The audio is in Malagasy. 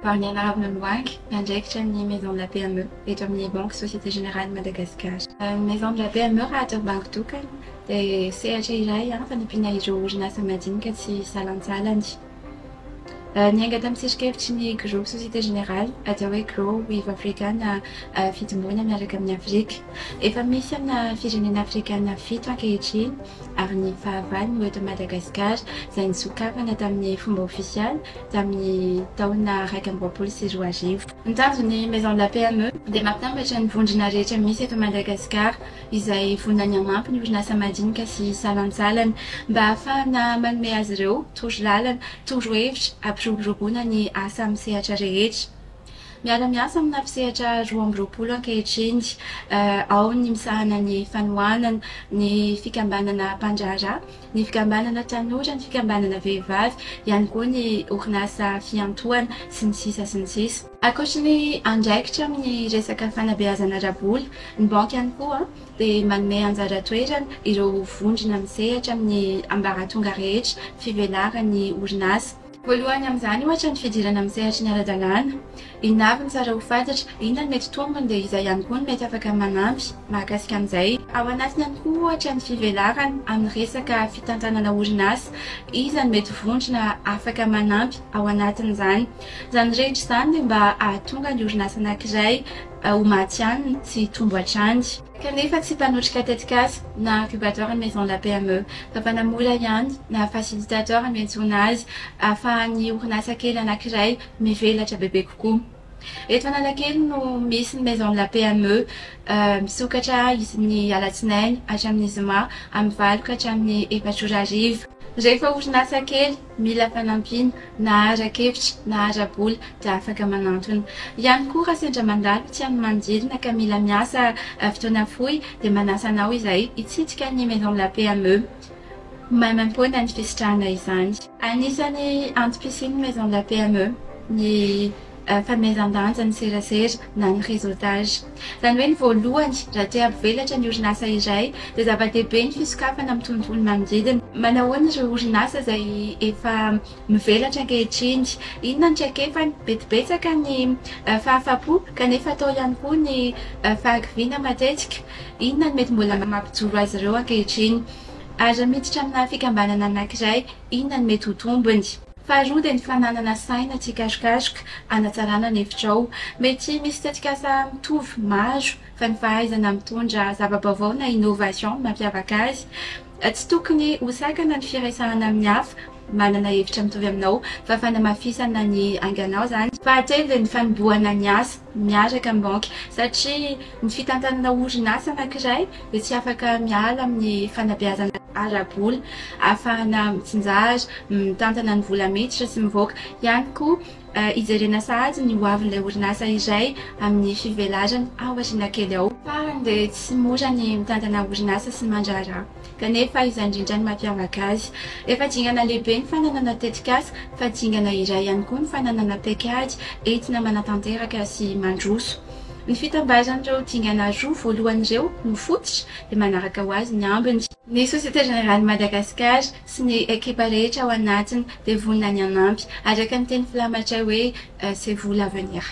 Barniana Ravnonwag, l'inject ni maison de la PME et Domini Banque Société Générale Madagascar. Maison de la PME Rater Bank Tukan, de CHI van de Pinaijo, Jnas Amadin, Katsi Salan Salandi. Niangadam Sishkevchini, Groupe Société Générale, Atawe Crow, Wave African, Fitmoun, American Afrique, et Famisian Fijinin African Fit, Wakaichi, Arni Favan, de Madagascar, Zain Soukavan, Tamni Fumbo officiel, Tamni Tauna Rakambropol, c'est Joagiv. Ntazuni, maison de la PME, des matins, Bajan Vundinare, Chamisi de Madagascar, Isaï Fundanyaman, Pnujna Samadin, Kassi Salan Salan, Bafa na Manme Azreo, Touchlalan, Touchwave, Joguna ni asam sehatra rehetra miara-miasa amina mpisehatra roa amby roapolo ankehitriny ao ny misahana ny fanohanana ny fikambanana mpandraharaha ny fikambanana tanora ny fikambanana vehivavy ihany koa ny orinasa fiantohana sy ny sisa sy ny sisa ankoatra ny andraikitra amin'ny resaka fanabeazana raboly ny banky ihany koa dia manome anjara toerana ireo vondrona misehatra amin'ny ambaratonga rehetra fivelaran'ny orinasa. Voalohany amin'izany ohatra ny fidirana misehatra ny ara-dalàna inavy ny tsara ho fantatra inona ny mety tombony dia izay ihany koa ny mety afaka manampy mahakasika an'izay ao anatiny ihany koa ohatra ny fivelarana amin'ny resaka fitantanana orinasa iza ny mety vondrona afaka manampy ao anatin'izany izany rehetra izany dia mba ahatonga ny orinasa anankiray ho maty ihany sy tombo hatrany kanefa tsy mpanotrika tetikasa na incubateur ny maison de la PME fa mpanamora ihany na facilitateur ny miantsona azy ahafahan'ny orinasa kely anankiray mivelatra bebe kokoa. Eto Analakely no misy ny maison de la PME misokatra ny alatsinainy hatramin'ny zoma amin'ny valo ka hatramin'ny efatra ora hariva. Rehefa orinasa kely mila fanampiana na ara-kevitra na ara-bola dia afaka manantona. Ihany koa raha sendra mandalo tiany manodidina ka mila miasa fotoana fohy dia manasa anao izay hitsidika ny maison de la PME. Maimam-poana ny fisitrahana izany. Anisany antom-pisian'ny maison de la PME ny fanomezan-danja ny serasera na ny réseautage. Izany hoe ny voalohany raha te hampivelatra ny orinasa iray dia zava-dehibe ny fisokafana amin'ny tontolo manodidina. Manahoana ireo orinasa izay efa mivelatra ankehitriny inona ny traikefany betibetsaka ny fahafapo kanefa atao ihany koa ny fahakiviana matetika inona ny mety mbola mampijoro azy ireo ankehitriny ary miditra amina fikambanana anankiray inona ny mety ho tombony. Faharoa dia ny fananana saina tsikasokasika anatsarana ny hevitrao mety misy tetikasa mitovy maro fa ny fahaizana mitondra zava-baovao na innovation mampiavaka azy tsy tokony hosakana ny firesahana amin'ny hafa manana hevitra mitovy aminao fa fanamafisana ny anganao zany. Fahatelo dia ny fanombohana ny asa miaraka amin'ny banky satria ny fitantanana orinasa anankiray dia tsy afaka miala amin'ny fanabeazana ara-bola ahafahana mitsinjara mitantana ny vola miditra sy mivoaka ihany koa ijerena sahady ny hoavin'ilay orinasa iray amin'ny fivelarana ao aoriana kely ao. Farany dia tsy mora ny mitantana orinasa sy mandraharaha kanefa izany indrindra ny mampiavaka azy. Efa dingana lehibe ny fananana tetikasa fa dingana iray ihany koa ny fananana paikady entina manatanteraka sy mandroso. Ny fitambaran'ireo dingana roa voalohan'ireo no fototra dia manaraka ho azy ny ambiny. Ny Société Générale Madagascar sy ny ekipa rehetra ao anatiny dia vonona ny hanampy araka ny teny filamatra hoe c'est vous l'avenir.